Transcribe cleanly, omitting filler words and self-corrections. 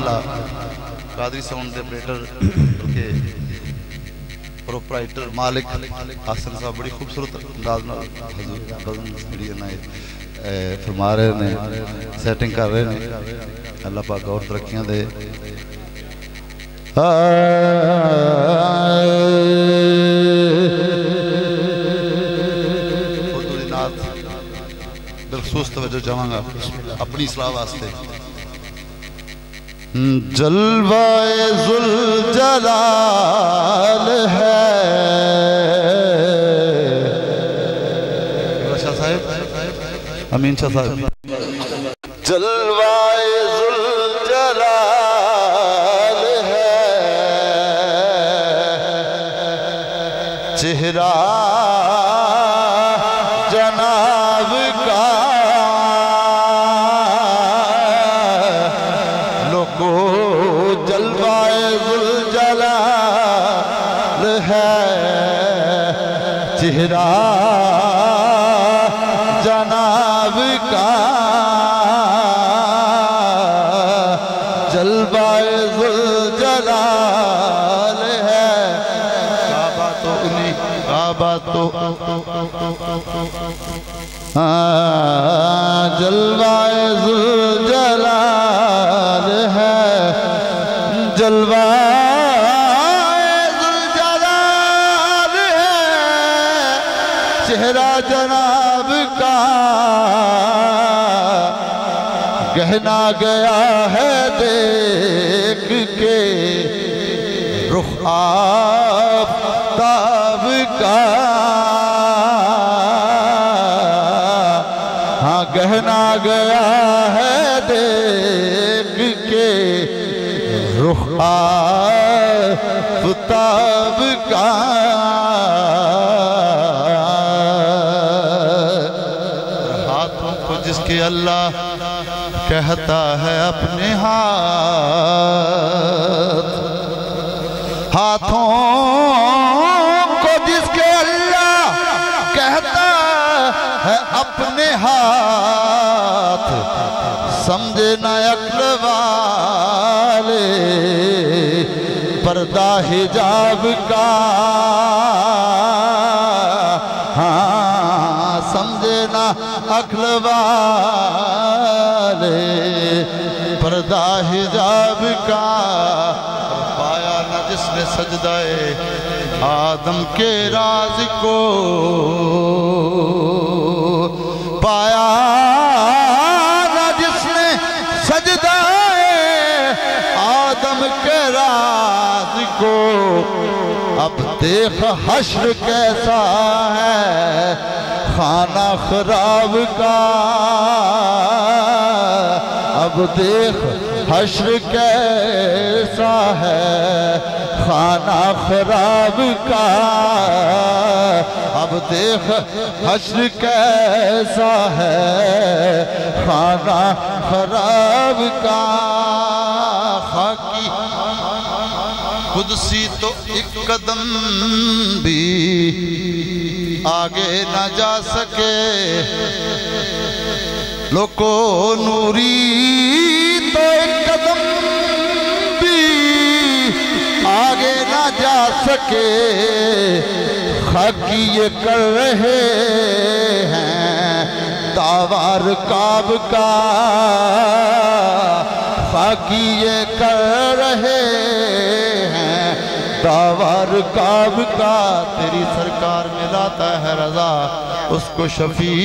अल्लाह Qadri sound के operator के proprietor मालिक हासन साहब बड़ी खूबसूरत अंदाज फरमा रहे ने, सैटिंग कर रहे हैं। अल्लाह पाक और तरक्कियां दे। बिलखसूस तवज्जो चाहांगा अपनी इस्लाह वास्ते। जलवाए जुल जलाल है शाह साहब, अमीन शाह साहब। जलवाए जुल जलाल है चेहरा जनाब का, लोगो जलवाए जुल जलाल है चेहरा जनाब का, जलवाए जुल जलाल है। काबा तो उन्हीं काबा तो जलवाए जुल जलाल है, जलवाए जुल जलाल है चेहरा जनाब का, गहना गया है देख के रुख आफ़ताब का। हाँ गहना गया है देख के रुख आफ़ताब का। हाथों को जिसके अल्लाह कहता है अपने हाथ, हाथों को जिसके अल्लाह कहता है अपने हाथ, समझे न अक्ल वाले पर्दा हिजाब का। हाँ समझे न अक्ल वाले पर्दा हिजाब का। पाया न जिसने सजदाए आदम के राज को, पाया न जिसने सजदाए आदम के राज को। अब देख हश्र कैसा है खाना खराब का, अब देख हश्र कैसा है खाना खराब का। अब देख हश्र कैसा है खाना खराब का। खाकी खुद सी तो एक कदम भी आगे न जा सके, लोको नूरी तो एक कदम भी आगे न जा सके। खाकी ये कर रहे हैं दावार काब का, खाकी ये कर रहे हैं दावार काब का। तेरी सरकार में लाता है रजा उसको शफी